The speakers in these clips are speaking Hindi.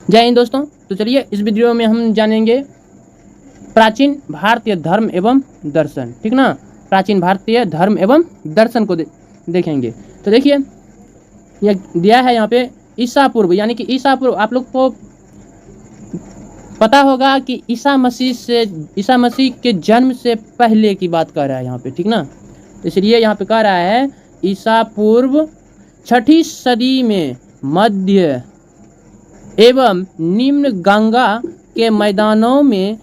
जय हिंद दोस्तों। तो चलिए इस वीडियो में हम जानेंगे प्राचीन भारतीय धर्म एवं दर्शन। ठीक ना, प्राचीन भारतीय धर्म एवं दर्शन को देखेंगे। तो देखिए यह दिया है यहाँ पे ईसा पूर्व, यानी कि ईसा पूर्व आप लोग को पता होगा कि ईसा मसीह के जन्म से पहले की बात कर रहा है यहाँ पे। ठीक ना, इसलिए यहाँ पे कह रहा है ईसा पूर्व 6ठी सदी में मध्य एवं निम्न गंगा के मैदानों में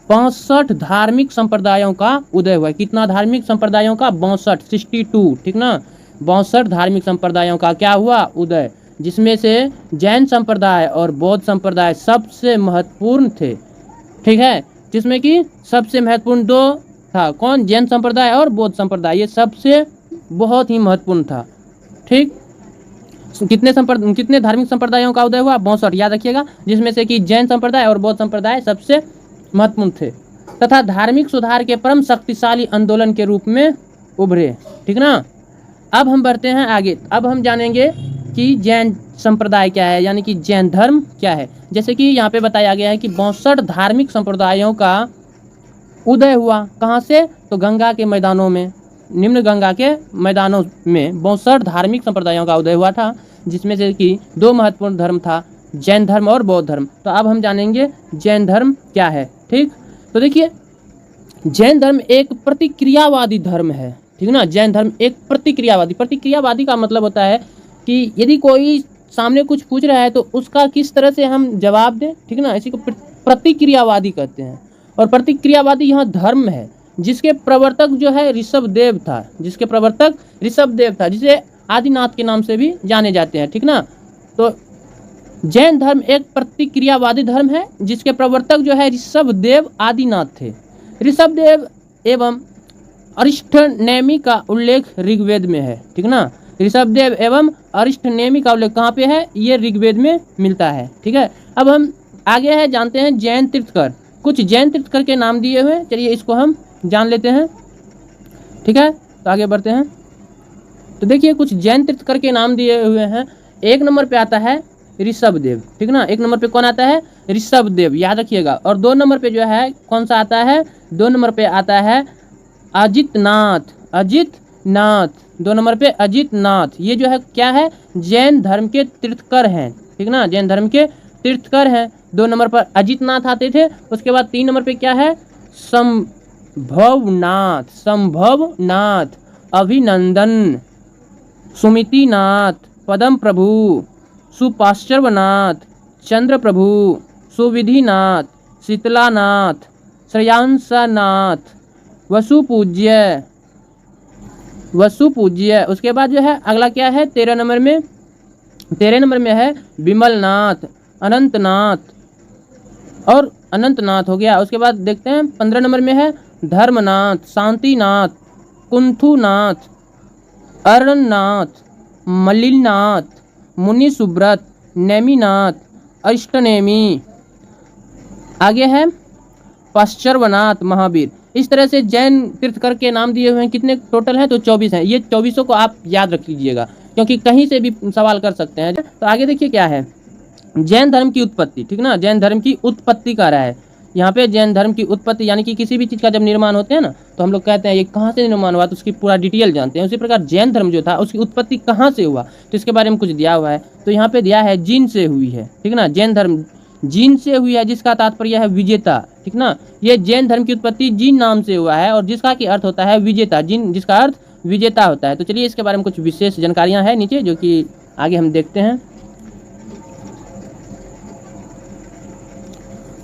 62 धार्मिक संप्रदायों का उदय हुआ। कितना धार्मिक संप्रदायों का? 62। ठीक ना, 62 धार्मिक संप्रदायों का क्या हुआ? उदय, जिसमें से जैन संप्रदाय और बौद्ध संप्रदाय सबसे महत्वपूर्ण थे। ठीक है, जिसमें कि सबसे महत्वपूर्ण दो था, कौन? जैन संप्रदाय और बौद्ध संप्रदाय, ये सबसे बहुत ही महत्वपूर्ण था। ठीक, कितने धार्मिक संप्रदायों का उदय हुआ? 62, याद रखिएगा, जिसमें से कि जैन संप्रदाय और बौद्ध संप्रदाय सबसे महत्वपूर्ण थे तथा धार्मिक सुधार के परम शक्तिशाली आंदोलन के रूप में उभरे। ठीक ना, अब हम बढ़ते हैं आगे। अब हम जानेंगे कि जैन संप्रदाय क्या है, यानी कि जैन धर्म क्या है। जैसे कि यहाँ पे बताया गया है कि 62 धार्मिक संप्रदायों का उदय हुआ। कहाँ से? तो गंगा के मैदानों में, निम्न गंगा के मैदानों में 62 धार्मिक संप्रदायों का उदय हुआ था, जिसमें से कि दो महत्वपूर्ण धर्म था, जैन धर्म और बौद्ध धर्म। तो अब हम जानेंगे जैन धर्म क्या है। ठीक, तो देखिए जैन धर्म एक प्रतिक्रियावादी धर्म है। ठीक ना, जैन धर्म एक प्रतिक्रियावादी का मतलब होता है कि यदि कोई सामने कुछ पूछ रहा है तो उसका किस तरह से हम जवाब दें। ठीक ना, इसी को प्रतिक्रियावादी कहते हैं। और प्रतिक्रियावादी यहाँ धर्म है जिसके प्रवर्तक जो है ऋषभदेव था, जिसे आदिनाथ के नाम से भी जाने जाते हैं। ठीक ना, तो जैन धर्म एक प्रतिक्रियावादी धर्म है जिसके प्रवर्तक जो है ऋषभदेव आदिनाथ थे। ऋषभदेव एवं अरिष्टनेमि का उल्लेख ऋग्वेद में है। ठीक ना, ऋषभदेव एवं अरिष्टनेमि का उल्लेख कहाँ पे है? ये ऋग्वेद में मिलता है। ठीक है, अब हम आगे है जानते हैं जैन तीर्थकर। कुछ जैन तीर्थकर के नाम दिए हुए हैं, चलिए इसको हम जान लेते हैं। ठीक है, तो आगे बढ़ते हैं। तो देखिए कुछ जैन तीर्थकर के नाम दिए हुए हैं। 1 नंबर पे आता है ऋषभदेव। ठीक ना, 1 नंबर पे कौन आता है? ऋषभदेव, याद रखिएगा। और 2 नंबर पे जो है कौन सा आता है? 2 नंबर पे आता है अजितनाथ। 2 नंबर पे अजितनाथ, ये जो है क्या है? जैन धर्म के तीर्थकर हैं। ठीक ना, जैन धर्म के तीर्थकर हैं। 2 नंबर पर अजितनाथ आते थे। उसके बाद 3 नंबर पे क्या है? संभवनाथ, अभिनंदन, सुमितिनाथ, पदम प्रभु, सुपाश्चर्वनाथ, चंद्र प्रभु, सुविधिनाथ, शीतलानाथ, श्रेयांसनाथ, वसुपूज्य। उसके बाद जो है अगला क्या है? 13 नंबर में है विमलनाथ, अनंतनाथ और अनंतनाथ हो गया। उसके बाद देखते हैं 15 नंबर में है धर्मनाथ, शांतिनाथ, कुंथुनाथ, अरनाथ, मलिनाथ, मुनि सुब्रत, नेमिनाथ, अष्टनेमी। आगे है पाश्चर्वनाथ, महावीर। इस तरह से जैन तीर्थकर के नाम दिए हुए हैं। कितने टोटल हैं? तो 24 हैं। ये 24 को आप याद रख लीजिएगा क्योंकि कहीं से भी सवाल कर सकते हैं। तो आगे देखिए क्या है जैन धर्म की उत्पत्ति। ठीक ना, जैन धर्म की उत्पत्ति का रहा है यहाँ पे। जैन धर्म की उत्पत्ति यानी कि किसी भी चीज़ का जब निर्माण होते हैं ना, तो हम लोग कहते हैं ये कहाँ से निर्माण हुआ, तो उसकी पूरा डिटेल जानते हैं। उसी प्रकार जैन धर्म जो था उसकी उत्पत्ति कहाँ से हुआ, तो इसके बारे में कुछ दिया हुआ है। तो यहाँ पे दिया है जीन से हुई है। ठीक ना, जैन धर्म जीन से हुई है, जिसका तात्पर्य है विजेता। ठीक ना, ये जैन धर्म की उत्पत्ति जीन नाम से हुआ है और जिसका की अर्थ होता है विजेता। जीन जिसका अर्थ विजेता होता है। तो चलिए इसके बारे में कुछ विशेष जानकारियाँ हैं नीचे, जो कि आगे हम देखते हैं।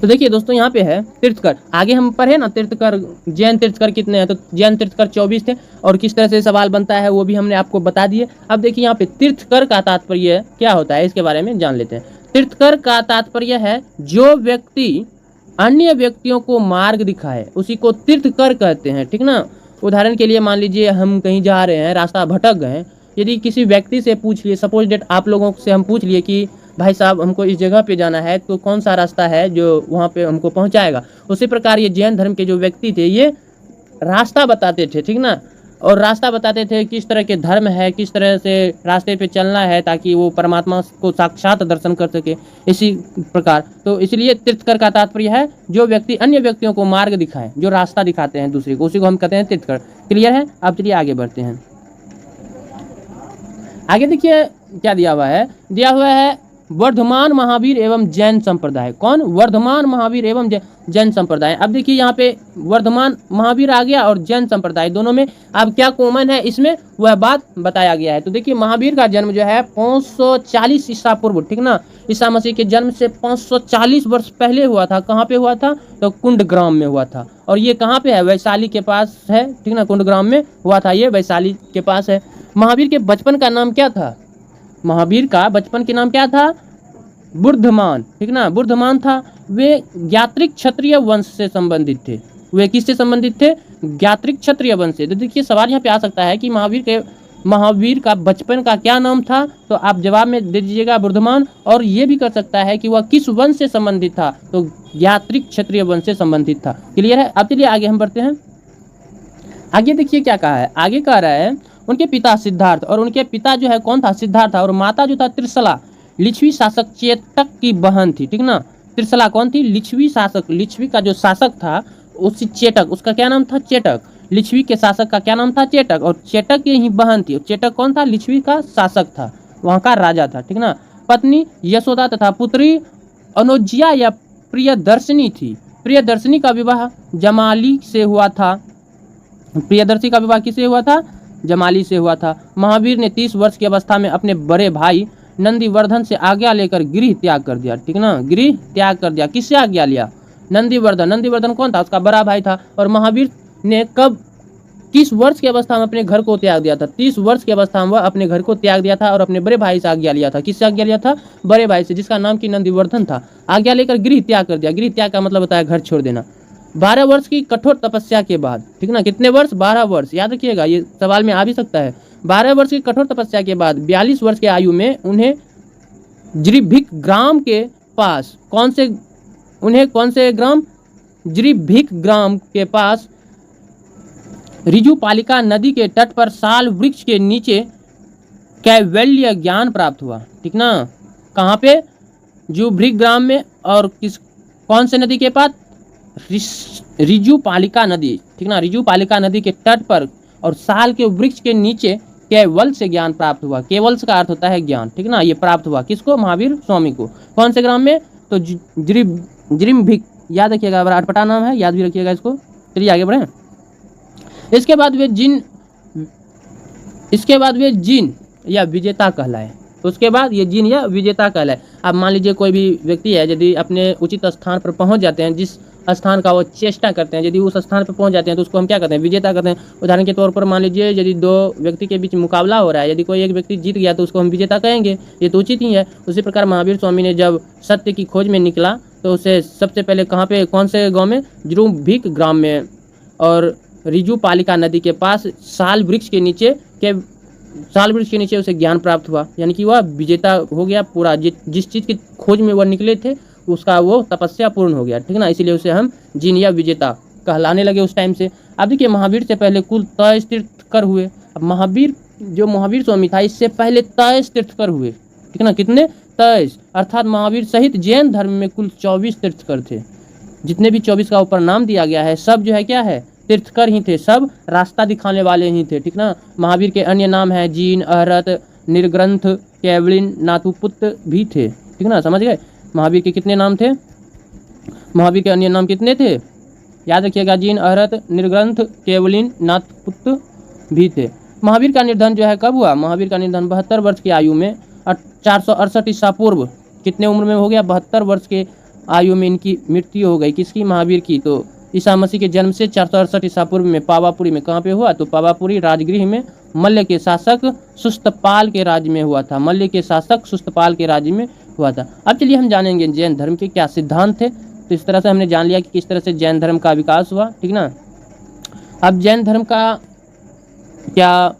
तो देखिए दोस्तों यहाँ पे है तीर्थकर। आगे हम पढ़े ना तीर्थकर, जैन तीर्थकर कितने हैं, तो जैन तीर्थकर 24 थे और किस तरह से सवाल बनता है वो भी हमने आपको बता दिए। अब देखिए यहाँ पे तीर्थकर का तात्पर्य क्या होता है, इसके बारे में जान लेते हैं। तीर्थकर का तात्पर्य है जो व्यक्ति अन्य व्यक्तियों को मार्ग दिखाए उसी को तीर्थकर कहते हैं। ठीक ना, उदाहरण के लिए मान लीजिए हम कहीं जा रहे हैं, रास्ता भटक गए, यदि किसी व्यक्ति से पूछ लिए, सपोज डेट आप लोगों से हम पूछ लिए कि भाई साहब हमको इस जगह पे जाना है, तो कौन सा रास्ता है जो वहाँ पे हमको पहुँचाएगा। उसी प्रकार ये जैन धर्म के जो व्यक्ति थे ये रास्ता बताते थे। ठीक ना, और रास्ता बताते थे, किस तरह के धर्म है, किस तरह से रास्ते पे चलना है ताकि वो परमात्मा को साक्षात दर्शन कर सके। इसी प्रकार तो इसलिए तीर्थकर का तात्पर्य है जो व्यक्ति अन्य व्यक्तियों को मार्ग दिखाए, जो रास्ता दिखाते हैं दूसरे को, उसी को हम कहते हैं तीर्थकर। क्लियर है? अब चलिए आगे बढ़ते हैं। आगे देखिए क्या दिया हुआ है, दिया हुआ है वर्धमान महावीर एवं जैन संप्रदाय। कौन? वर्धमान महावीर एवं जैन संप्रदाय। अब देखिए यहाँ पे वर्धमान महावीर आ गया और जैन संप्रदाय, दोनों में अब क्या कॉमन है इसमें, वह बात बताया गया है। तो देखिए महावीर का जन्म जो है 540 ईसा पूर्व, ठीक ना, ईसा मसीह के जन्म से 540 वर्ष पहले हुआ था। कहाँ पे हुआ था? तो कुंडग्राम में हुआ था। और ये कहाँ पे है? वैशाली के पास है, ठीक ना, कुंडग्राम में हुआ था, ये वैशाली के पास है। महावीर के बचपन का नाम क्या था? महावीर का बचपन के नाम क्या था? बुद्धमान, ठीक ना, बुद्धमान था। वे ज्ञात्रिक क्षत्रिय वंश से संबंधित थे। वे किससे संबंधित थे? ज्ञात्रिक क्षत्रिय वंश से। तो देखिए सवाल यहाँ पे आ सकता है कि महावीर का बचपन का क्या नाम था, तो आप जवाब में दे दीजिएगा बुद्धमान। और ये भी कर सकता है कि वह किस वंश से संबंधित था, तो ज्ञात्रिक क्षत्रिय वंश से संबंधित था। क्लियर है? अब चलिए आगे हम बढ़ते हैं। आगे देखिए क्या कहा है, आगे कह रहा है उनके पिता सिद्धार्थ, और उनके पिता जो है कौन था? सिद्धार्थ था। और माता जो था त्रिशला, लिच्छवी शासक चेटक की बहन थी, ठीक ना। त्रिशला कौन थी? लिच्छवी शासक, लिच्छवी का जो शासक था उसी चेटक, उसका क्या नाम था? चेटक। लिच्छवी के शासक का क्या नाम था? चेटक। और चेटक की ही बहन थी। चेटक कौन था? लिच्छवी का शासक था, वहाँ का राजा था, ठीक ना। पत्नी यशोदा तथा पुत्री अनुज्या या प्रियदर्शनी थी। प्रियदर्शनी का विवाह जमाली से हुआ था। प्रियदर्शी का विवाह किससे हुआ था? जमाली से हुआ था। महावीर ने 30 वर्ष की अवस्था में अपने बड़े भाई नंदीवर्धन से आज्ञा लेकर गृह त्याग कर दिया, ठीक ना, गृह त्याग कर दिया। किससे आज्ञा लिया? नंदीवर्धन। नंदीवर्धन कौन था? उसका बड़ा भाई था। और महावीर ने कब, किस वर्ष की अवस्था में अपने घर को त्याग दिया था? 30 वर्ष की अवस्था में वह अपने घर को त्याग दिया था और अपने बड़े भाई से आज्ञा लिया था। किससे आज्ञा लिया था? बड़े भाई से, जिसका नाम की नंदीवर्धन था। आज्ञा लेकर गृह त्याग कर दिया। गृह त्याग का मतलब होता है घर छोड़ देना। 12 वर्ष की कठोर तपस्या के बाद, ठीक ना, कितने वर्ष? 12 वर्ष, याद रखिएगा, ये सवाल में आ भी सकता है। 12 वर्ष की कठोर तपस्या के बाद 42 वर्ष की आयु में उन्हें जृभिक ग्राम के पास, कौन से ग्राम? जृभिक ग्राम के पास रिजुपालिका नदी के तट पर साल वृक्ष के नीचे कैवल्य ज्ञान प्राप्त हुआ, ठीक ना। कहाँ पे? जृभिक ग्राम में। और कौन से नदी के पास? रिजुपालिका नदी, ठीक ना, रिजुपालिका नदी के तट पर और साल के वृक्ष के नीचे केवल से ज्ञान प्राप्त हुआ। केवल का अर्थ होता है ज्ञान, ठीक ना। ये प्राप्त हुआ किसको? महावीर स्वामी को। कौन से ग्राम में? तो जृभिक, याद रखिएगा, बड़ा अटपटा नाम है, याद भी रखिएगा इसको। चलिए आगे बढ़े। इसके बाद वे जिन या विजेता कहलाए। उसके बाद ये जिन या विजेता कहलाए। अब मान लीजिए कोई भी व्यक्ति है, यदि अपने उचित स्थान पर पहुंच जाते हैं, जिस स्थान का वो चेष्टा करते हैं, यदि उस स्थान पर पहुंच जाते हैं तो उसको हम क्या कहते हैं? विजेता कहते हैं। उदाहरण के तौर पर मान लीजिए यदि 2 व्यक्ति के बीच मुकाबला हो रहा है, यदि कोई एक व्यक्ति जीत गया तो उसको हम विजेता कहेंगे, ये तो उचित ही है। उसी प्रकार महावीर स्वामी ने जब सत्य की खोज में निकला तो उसे सबसे पहले कहाँ पे, कौन से गाँव में? जृभिक ग्राम में और रिजुपालिका नदी के पास साल वृक्ष के नीचे उसे ज्ञान प्राप्त हुआ, यानी कि वह विजेता हो गया पूरा। जिस चीज़ की खोज में वह निकले थे उसका वो तपस्या पूर्ण हो गया, ठीक ना। इसीलिए उसे हम जिन या विजेता कहलाने लगे उस टाइम से। अब देखिए महावीर से पहले कुल 23 तीर्थकर हुए। अब महावीर स्वामी था, इससे पहले 23 तीर्थकर हुए, ठीक ना। कितने? 23। अर्थात महावीर सहित जैन धर्म में कुल 24 तीर्थकर थे। जितने भी 24 का ऊपर नाम दिया गया है सब जो है क्या है? तीर्थकर ही थे, सब रास्ता दिखाने वाले ही थे, ठीक ना। महावीर के अन्य नाम है जीन, अहरत, निर्ग्रंथ, केवलिन, नाथुपुत्र भी थे, ठीक ना, समझ गए। महावीर के कितने नाम थे? महावीर के अन्य नाम कितने थे? याद रखिएगा, जीन, अहरत, निर्ग्रंथ, केवलिन, नाथपुत्र भी थे। महावीर का निधन जो है कब हुआ? महावीर का निधन 72 वर्ष की आयु में 468 ईसा पूर्व, कितने उम्र में हो गया? 72 वर्ष के आयु में इनकी मृत्यु हो गई। किसकी? महावीर की। तो ईसा मसीह के जन्म से 468 ईसा पूर्व में पावापुरी में, कहाँ पे हुआ? तो पावापुरी राजगृह में मल्ल के शासक सुस्तपाल के राज्य में हुआ था। मल्ल के शासक सुस्तपाल के राज्य में हुआ था। अब चलिए हम जानेंगे जैन धर्म के क्या सिद्धांत थे। तो इस तरह से हमने जान लिया कि किस तरह से जैन धर्म का विकास हुआ, ठीक ना। अब जैन धर्म का क्या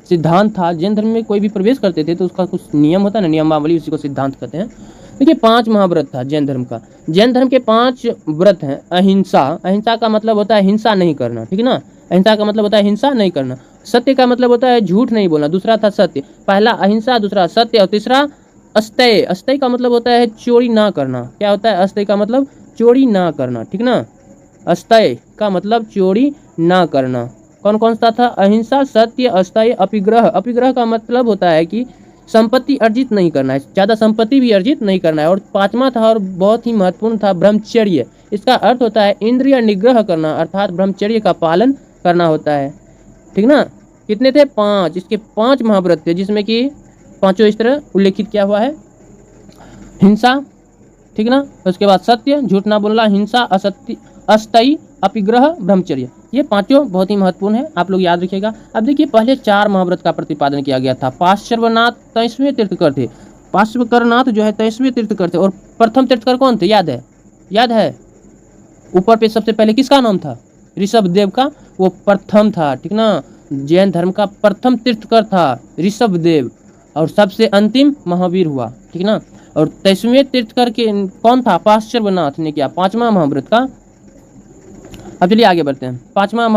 सिद्धांत था? जैन धर्म में कोई भी प्रवेश करते थे तो उसका कुछ नियम होता है ना, नियमावली, उसी को सिद्धांत कहते हैं। देखिए 5 महाव्रत था जैन धर्म का। जैन धर्म के 5 व्रत हैं। अहिंसा, अहिंसा का मतलब होता है हिंसा नहीं करना, ठीक ना। अहिंसा का मतलब होता है हिंसा नहीं करना। सत्य का मतलब होता है झूठ नहीं बोलना। दूसरा था सत्य, पहला अहिंसा, दूसरा सत्य और तीसरा अस्थेय। अस्थेय का मतलब होता है चोरी ना करना। क्या होता है अस्थेय का मतलब? चोरी ना करना, ठीक ना। अस्थेय का मतलब चोरी ना करना। कौन कौन सा था? अहिंसा, सत्य, अस्थेय, अपिग्रह। अपिग्रह का मतलब होता है कि संपत्ति अर्जित नहीं करना है, ज़्यादा संपत्ति भी अर्जित नहीं करना है। और पांचवा था और बहुत ही महत्वपूर्ण था ब्रह्मचर्य। इसका अर्थ होता है इंद्रिय निग्रह करना, अर्थात ब्रह्मचर्य का पालन करना होता है, ठीक ना। कितने थे? 5। इसके 5 महाव्रत थे, जिसमें कि पांचों इस तरह उल्लेखित किया हुआ है। हिंसा, ठीक ना, उसके बाद सत्य, झूठ ना बोलना, हिंसा, असत्य, अस्थेय, अपिग्रह, ब्रह्मचर्य। ये पांचों बहुत ही महत्वपूर्ण है, आप लोग याद रखिएगा। अब देखिए पहले 4 महाव्रत का प्रतिपादन किया गया था। पार्श्वनाथ 23वें तीर्थकर थे। पार्श्वनाथ जो है 23वें तीर्थकर थे। और प्रथम तीर्थकर कौन थे? याद है? याद है? ऊपर पे सबसे पहले किसका नाम था? ऋषभ देव का, वो प्रथम था, ठीक ना। जैन धर्म का प्रथम तीर्थकर था ऋषभ देव, और सबसे अंतिम महावीर हुआ, ठीक ना। और 23वें तीर्थकर के कौन था? पार्श्वनाथ ने किया 5वां महाव्रत का। अब चलिए आगे बढ़ते हैं। 5वां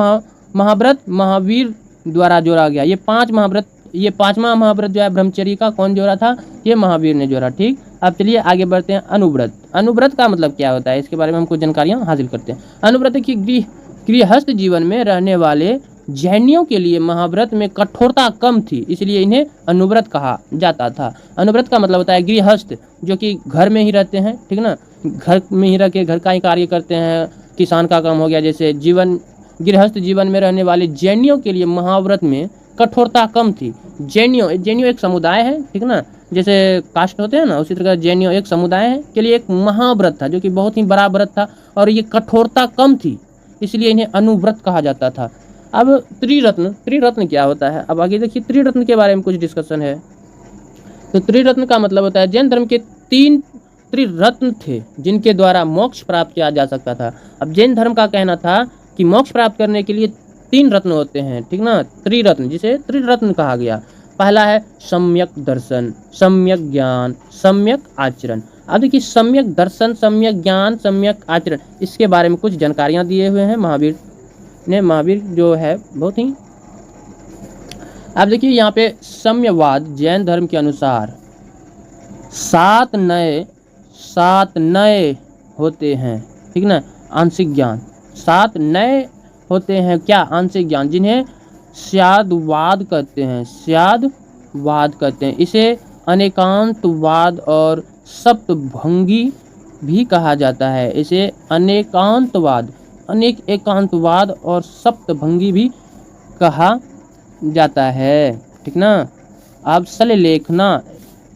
महाव्रत महावीर द्वारा जोड़ा गया। ये 5 महाव्रत, ये 5वां महाव्रत जो है ब्रह्मचर्य का, कौन जोड़ा था? ये महावीर ने जोड़ा, ठीक। अब चलिए आगे बढ़ते हैं। अनुव्रत। अनुव्रत का मतलब क्या होता है, इसके बारे में हम कुछ जानकारियां हासिल करते हैं। अनुव्रत की गृहस्थ जीवन में रहने वाले जैनियों के लिए महाव्रत में कठोरता कम थी, इसलिए इन्हें अनुव्रत कहा जाता था। अनुव्रत का मतलब होता है गृहस्थ, जो कि घर में ही रहते हैं, ठीक ना। घर में ही रह के घर का ही कार्य करते हैं, किसान का काम हो गया, जैसे गृहस्थ जीवन में रहने वाले जैनियों के लिए महाव्रत में कठोरता कम थी। जैनियों एक समुदाय है, ठीक ना, जैसे कास्ट होते हैं ना, उसी तरह जैनियों एक समुदाय है के लिए एक महाव्रत था, जो कि बहुत ही बड़ा व्रत था, और ये कठोरता कम थी, इसलिए इन्हें अनुव्रत कहा जाता था। अब त्रिरत्न क्या होता है? अब आगे देखिए त्रिरत्न के बारे में कुछ डिस्कशन है। तो त्रिरत्न का मतलब होता है जैन धर्म के 3 त्रिरत्न थे जिनके द्वारा मोक्ष प्राप्त किया जा सकता था। अब जैन धर्म का कहना था कि मोक्ष प्राप्त करने के लिए 3 रत्न होते हैं, ठीक ना, त्रिरत्न, जिसे त्रिरत्न कहा गया। पहला है सम्यक दर्शन, सम्यक ज्ञान, सम्यक आचरण। अब देखिए सम्यक दर्शन, सम्यक ज्ञान, सम्यक आचरण, इसके बारे में कुछ जानकारियां दिए हुए हैं महावीर ने। महावीर जो है बहुत ही, अब देखिए यहाँ पे सम्यवाद जैन धर्म के अनुसार 7 नए होते हैं, ठीक ना, आंशिक ज्ञान। 7 नए होते हैं क्या? आंशिक ज्ञान, जिन्हें स्यादवाद कहते हैं। स्यादवाद कहते हैं। इसे अनेकांतवाद और सप्तभंगी भी कहा जाता है। इसे एकांतवाद और सप्तभंगी भी कहा जाता है, ठीक ना। अब सल्लेखना,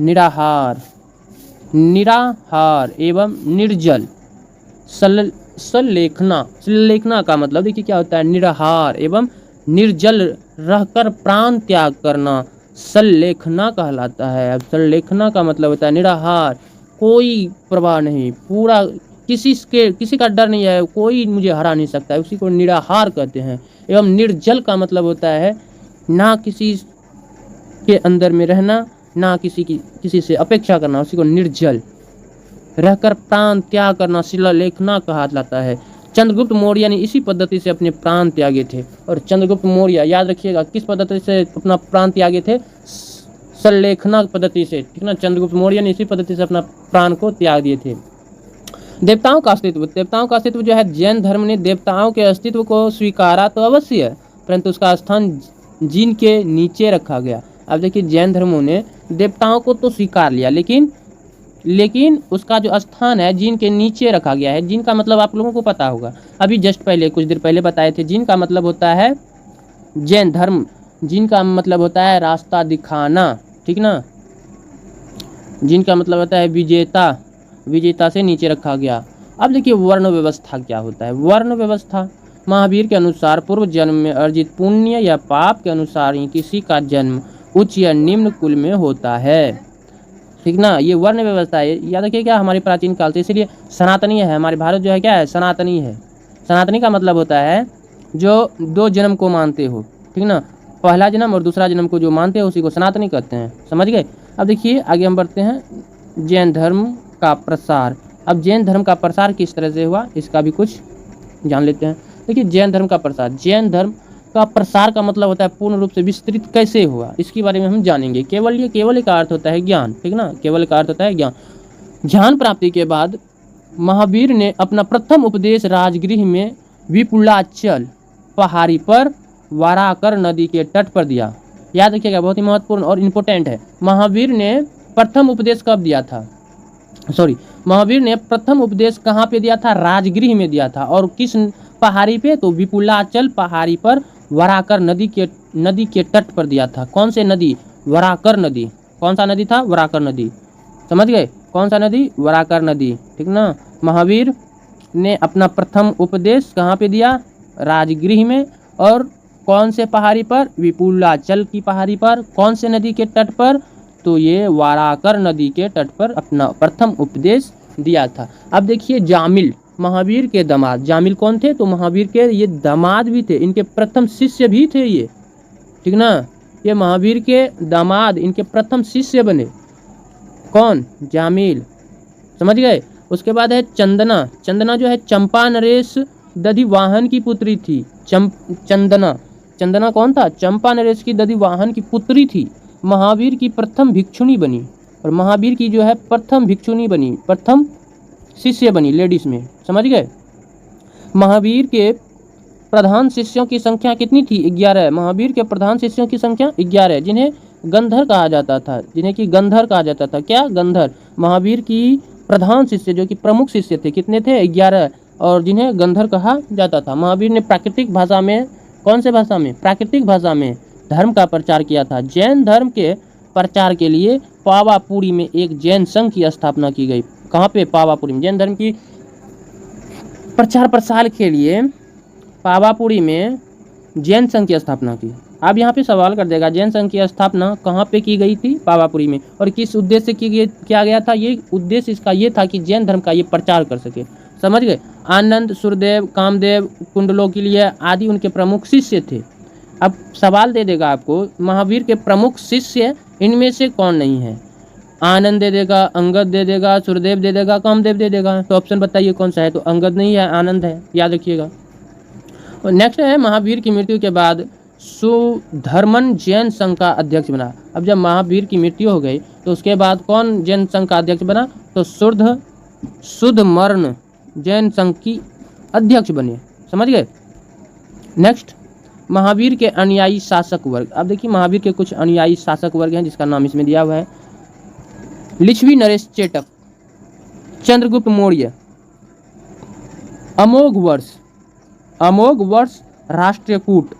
निराहार एवं निर्जल। सल्लेखना का मतलब देखिए क्या होता है? निराहार एवं निर्जल रहकर प्राण त्याग करना सल्लेखना कहलाता है। अब सल्लेखना का मतलब होता है निराहार, कोई प्रवाह नहीं, पूरा किसी का डर नहीं है, कोई मुझे हरा नहीं सकता है, उसी को निराहार कहते हैं। एवं निर्जल का मतलब होता है ना किसी के अंदर में रहना, ना किसी से अपेक्षा करना, उसी को निर्जल रहकर प्राण त्याग करना शिलालेखना कहा जाता है। चंद्रगुप्त मौर्य ने इसी पद्धति से अपने प्राण त्यागे थे। और चंद्रगुप्त मौर्य, याद रखिएगा, किस पद्धति से अपना प्राण त्यागे थे? सल्लेखना पद्धति से, ठीक ना। चंद्रगुप्त मौर्य ने इसी पद्धति से अपना प्राण को त्याग दिए थे। देवताओं का अस्तित्व जो है, जैन धर्म ने देवताओं के अस्तित्व को स्वीकारा तो अवश्य है, परंतु उसका स्थान जिन के नीचे रखा गया। अब देखिए जैन धर्मों ने देवताओं को तो स्वीकार लिया, लेकिन उसका जो स्थान है जिन के नीचे रखा गया है। जिन का मतलब आप लोगों को पता होगा, अभी जस्ट पहले कुछ देर पहले बताए थे। जिन का मतलब होता है जैन धर्म, जिन का मतलब होता है रास्ता दिखाना, ठीक ना। जिन का मतलब होता है विजेता से नीचे रखा गया। अब देखिए वर्ण व्यवस्था क्या होता है? वर्ण व्यवस्था महावीर के अनुसार पूर्व जन्म में अर्जित पुण्य या पाप के अनुसार ही किसी का जन्म उच्च या निम्न कुल में होता है, ठीक ना। ये वर्ण व्यवस्था है, याद रखिए क्या, हमारे प्राचीन काल से, इसलिए सनातनी है। हमारे भारत जो है क्या है? सनातनी है। सनातनी का मतलब होता है जो 2 जन्म को मानते हो, ठीक ना। पहला जन्म और दूसरा जन्म को जो मानते हो उसी को सनातनी कहते हैं, समझ गए। अब देखिए आगे हम बढ़ते हैं। जैन धर्म का प्रसार। अब जैन धर्म का प्रसार किस तरह से हुआ, इसका भी कुछ जान लेते हैं। देखिए जैन धर्म का प्रसार, जैन धर्म का प्रसार का मतलब होता है पूर्ण रूप से विस्तृत कैसे हुआ, इसके बारे में हम जानेंगे। केवल का अर्थ होता है ज्ञान, ठीक ना, केवल का अर्थ होता है ज्ञान। ज्ञान प्राप्ति के बाद महावीर ने अपना प्रथम उपदेश राजगृह में विपुलाचल पहाड़ी पर वाराकर नदी के तट पर दिया। याद रखिएगा, बहुत ही महत्वपूर्ण और इम्पोर्टेंट है। महावीर ने प्रथम उपदेश कब दिया था, महावीर ने प्रथम उपदेश कहाँ पे दिया था, राजगृह में दिया था। और किस पहाड़ी पे, तो विपुलाचल पहाड़ी पर वराकर नदी के तट पर दिया था। कौन से नदी, वराकर नदी। कौन सा नदी था, वराकर नदी, समझ गए, कौन सा नदी, वराकर नदी, ठीक ना। महावीर ने अपना प्रथम उपदेश कहाँ पे दिया, राजगृह में। और कौन से पहाड़ी पर, विपुलाचल की पहाड़ी पर। कौन से नदी के तट पर, तो ये वाराकर नदी के तट पर अपना प्रथम उपदेश दिया था। अब देखिए जामिल, महावीर के दामाद। जामिल कौन थे, तो महावीर के ये दामाद भी थे, इनके प्रथम शिष्य भी थे ये, ठीक ना। ये महावीर के दामाद, इनके प्रथम शिष्य बने। कौन, जामिल, समझ गए। उसके बाद है चंदना। चंदना जो है चंपा नरेश दधिवाहन की पुत्री थी। चंदना कौन था, चंपा नरेश की दधिवाहन की पुत्री थी। महावीर की प्रथम भिक्षुणी बनी, और महावीर की जो है प्रथम भिक्षुणी बनी, प्रथम शिष्य बनी लेडीज में, समझ गए। महावीर के प्रधान शिष्यों की संख्या कितनी थी, 11। महावीर के प्रधान शिष्यों की संख्या 11, जिन्हें गंधर कहा जाता था, क्या, गंधर। महावीर की प्रधान शिष्य जो कि प्रमुख शिष्य थे, कितने थे, 11, और जिन्हें गंधर कहा जाता था। महावीर ने प्राकृतिक भाषा में, कौन से भाषा में, प्राकृतिक भाषा में धर्म का प्रचार किया था। जैन धर्म के प्रचार के लिए पावापुरी में एक जैन संघ की स्थापना की गई। कहाँ पे, पावापुरी में। जैन धर्म की प्रचार प्रसार के लिए पावापुरी में जैन संघ की स्थापना की। अब यहाँ पे सवाल कर देगा, जैन संघ की स्थापना कहाँ पे की गई थी, पावापुरी में, और किस उद्देश्य से किया गया था। ये उद्देश्य इसका ये था कि जैन धर्म का ये प्रचार कर सके, समझ गए। आनंद, सूर्यदेव, कामदेव, कुंडलोकिल्य आदि उनके प्रमुख शिष्य थे। अब सवाल दे देगा आपको, महावीर के प्रमुख शिष्य इनमें से कौन नहीं है। आनंद दे देगा, अंगद दे देगा, सूर्यदेव दे देगा, कामदेव दे देगा, तो ऑप्शन बताइए कौन सा है। तो अंगद नहीं है, आनंद है, याद रखिएगा। और नेक्स्ट है, महावीर की मृत्यु के बाद सुधर्मन जैन संघ का अध्यक्ष बना। अब जब महावीर की मृत्यु हो गई तो उसके बाद कौन जैन संघ का अध्यक्ष बना, तो सुधमर्ण जैन संघ की अध्यक्ष बने, समझ गए। नेक्स्ट, महावीर के अनुयायी शासक वर्ग। अब देखिए महावीर के कुछ अनुयायी शासक वर्ग हैं, जिसका नाम इसमें दिया हुआ है। लिच्छवी नरेश चेटक, चंद्रगुप्त मौर्य, अमोघ वर्ष राष्ट्रकूट,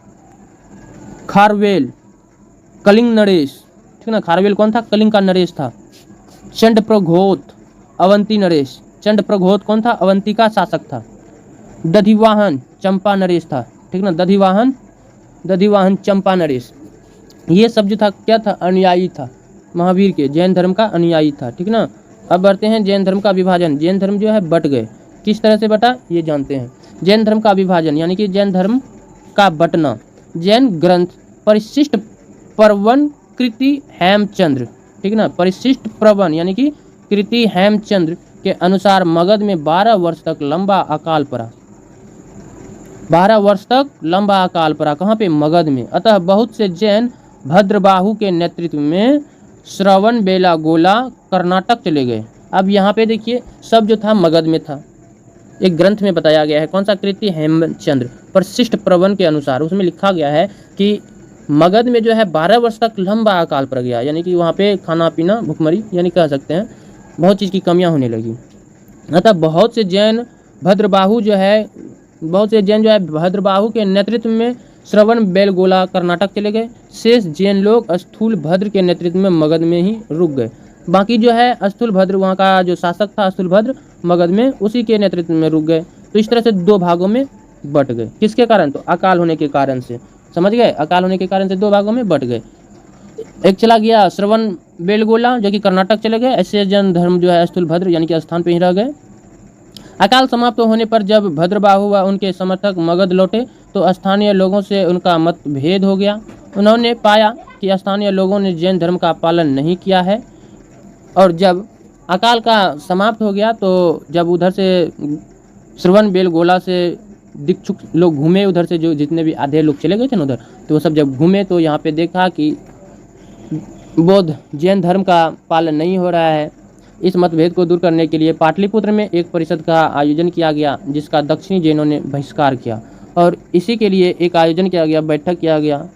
खारवेल, कलिंग नरेश, ठीक ना। खारवेल कौन था, कलिंग का नरेश था। चंडप्रघोत, अवंती नरेश। चंडप्रघोत कौन था, अवंती का शासक था। दधिवाहन, चंपा नरेश था, ठीक ना। दधिवाहन चंपा नरेश, ये सब जो था क्या था, अनुयायी था महावीर के, जैन धर्म का अनुयायी था, ठीक ना। अब बढ़ते हैं जैन धर्म का विभाजन। जैन धर्म जो है बट गए, किस तरह से बटा ये जानते हैं। जैन धर्म का विभाजन यानी कि जैन धर्म का बटना। जैन ग्रंथ परिशिष्ट प्रवन कृति हेमचंद्र, ठीक ना। परिशिष्ट प्रवन यानी कि कृति हेमचंद्र के अनुसार मगध में 12 वर्ष तक लंबा अकाल पड़ा। 12 वर्ष तक लंबा अकाल पड़ा, कहाँ पे, मगध में। अतः बहुत से जैन भद्रबाहु के नेतृत्व में श्रवण बेलागोला कर्नाटक चले गए। अब यहाँ पे देखिए सब जो था मगध में था। एक ग्रंथ में बताया गया है, कौन सा, कृति हेमचंद्र परिशिष्ट प्रवन के अनुसार, उसमें लिखा गया है कि मगध में जो है 12 वर्ष तक लंबा अकाल पड़ गया, यानी कि वहाँ पे खाना पीना भुखमरी यानी कह सकते हैं बहुत चीज़ की कमियाँ होने लगी। अतः बहुत से जैन भद्रबाहु जो है भद्रबाहु के नेतृत्व में श्रवण बेलगोला कर्नाटक चले गए। शेष जैन लोग स्थूल भद्र के नेतृत्व में मगध में ही रुक गए। बाकी जो है स्थूल भद्र, वहाँ का जो शासक था स्थूल भद्र मगध में, उसी के नेतृत्व में रुक गए। तो इस तरह से 2 भागों में बट गए। किसके कारण, तो अकाल होने के कारण से, समझ गए। अकाल होने के कारण से 2 भागों में बट गए। एक चला गया श्रवण बेलगोला जो कि कर्नाटक चले गए, ऐसे जैन धर्म जो है स्थूल भद्र यानी कि स्थान पे ही रह गए। अकाल समाप्त होने पर जब भद्रबाहु व उनके समर्थक मगध लौटे तो स्थानीय लोगों से उनका मतभेद हो गया। उन्होंने पाया कि स्थानीय लोगों ने जैन धर्म का पालन नहीं किया है, और जब अकाल का समाप्त हो गया तो जब उधर से श्रवण बेलगोला से दीक्षुक लोग घूमे उधर से, जो जितने भी आधे लोग चले गए थे ना उधर, तो वो सब जब घूमे तो यहाँ पे देखा कि बौद्ध जैन धर्म का पालन नहीं हो रहा है। इस मतभेद को दूर करने के लिए पाटलिपुत्र में एक परिषद का आयोजन किया गया, जिसका दक्षिणी जैनों ने बहिष्कार किया। और इसी के लिए एक आयोजन किया गया, बैठक किया गया,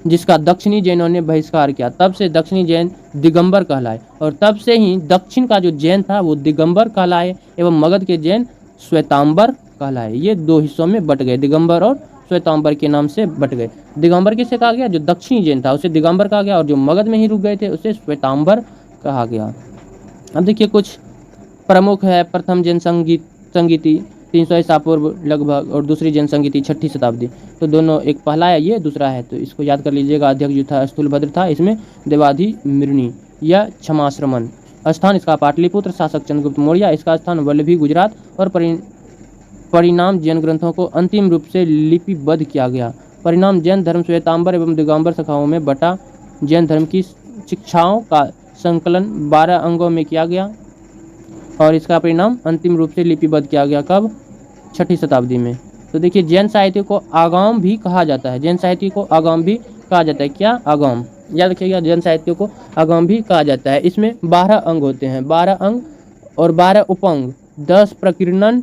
जिसका दक्षिणी जैनों ने बहिष्कार किया। तब से दक्षिणी जैन दिगंबर कहलाए, और तब से ही दक्षिण का जो जैन था वो दिगंबर कहलाए एवं मगध के जैन श्वेतांबर कहलाए। ये दो हिस्सों में बट गए, दिगंबर और श्वेतांबर के नाम से बट गए। दिगंबर किसे कहा गया? जो दक्षिणी जैन था उसे दिगंबर कहा गया, और जो मगध में ही रुक गए थे उसे श्वेतांबर कहा गया। अब देखिए कुछ प्रमुख है। प्रथम जैन संगीति 300 ईसा पूर्व लगभग, और दूसरी जैन संगीति 6ठी शताब्दी। तो दोनों, एक पहला है ये, दूसरा है, तो इसको याद कर लीजिएगा। अध्यक्ष जो था स्थूलभद्र था, इसमें देवाधि मृणी या क्षमाश्रमण। स्थान इसका पाटलिपुत्र, शासक चंद्रगुप्त मौर्य। इसका स्थान वल्लभी गुजरात। और परिणाम जैन ग्रंथों को अंतिम रूप से लिपिबद्ध किया गया। परिणाम जैन धर्म श्वेतांबर एवं दिगंबर शाखाओं में बटा। जैन धर्म की शिक्षाओं का संकलन 12 अंगों में किया गया, और इसका परिणाम अंतिम रूप से लिपिबद्ध किया गया। कब? 6ठी शताब्दी में। तो देखिए जैन साहित्य को आगम भी कहा जाता है। जैन साहित्य को आगम भी कहा जाता है। क्या? आगम। याद रखिएगा, जैन साहित्य को आगम भी कहा जाता है। इसमें 12 अंग होते हैं, 12 अंग और 12 उपअंग, 10 प्रकीर्ण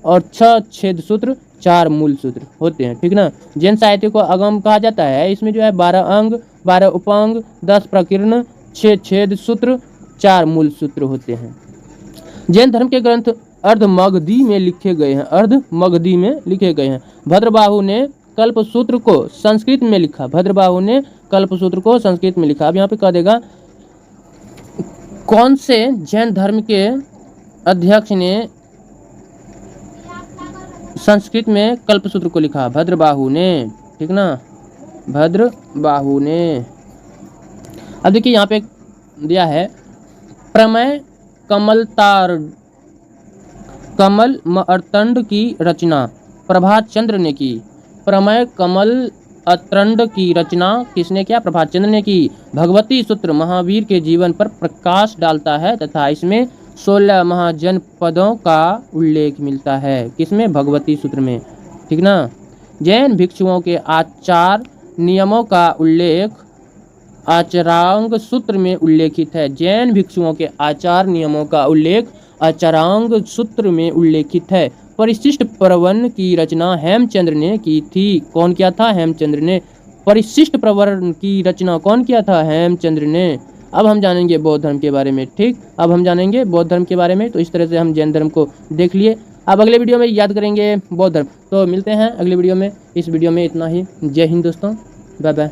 और 6 छेद सूत्र, 4 मूल सूत्र होते हैं, ठीक ना। जैन साहित्य को आगम कहा जाता है। इसमें जो है 12 अंग, 12 उपअंग, 10 प्रकीर्ण, 6 छेद सूत्र, 4 मूल सूत्र होते हैं। जैन धर्म के ग्रंथ अर्धमगधी में लिखे गए हैं। अर्धमगधी में लिखे गए हैं। भद्रबाहु ने कल्पसूत्र को संस्कृत में लिखा। भद्रबाहु ने कल्पसूत्र को संस्कृत में लिखा। अब यहाँ पे कह देगा कौन से जैन धर्म के अध्यक्ष ने संस्कृत में कल्पसूत्र को लिखा? भद्रबाहु ने, ठीक ना, भद्रबाहु ने। अब देखिए यहाँ पे दिया है प्रमेय कमल अतंड की रचना प्रभात चंद्र ने की। प्रमेय कमल अतंड की रचना किसने किया? प्रभात चंद्र ने की। भगवती सूत्र महावीर के जीवन पर प्रकाश डालता है तथा इसमें 16 महाजनपदों का उल्लेख मिलता है। किसमें? भगवती सूत्र में, ठीक ना। जैन भिक्षुओं के आचार नियमों का उल्लेख आचरांग सूत्र में उल्लेखित है। जैन भिक्षुओं के आचार नियमों का उल्लेख आचरांग सूत्र में उल्लेखित है। परिशिष्ट प्रवर्ण की रचना हेमचंद्र ने की थी। कौन किया था? हेमचंद्र ने। परिशिष्ट प्रवर्ण की रचना कौन किया था? हेमचंद्र ने। अब हम जानेंगे बौद्ध धर्म के बारे में, ठीक। अब हम जानेंगे बौद्ध धर्म के बारे में। तो इस तरह से हम जैन धर्म को देख लिए। अब अगले वीडियो में याद करेंगे बौद्ध धर्म। तो मिलते हैं अगले वीडियो में। इस वीडियो में इतना ही। जय हिंद दोस्तों, बाय बाय।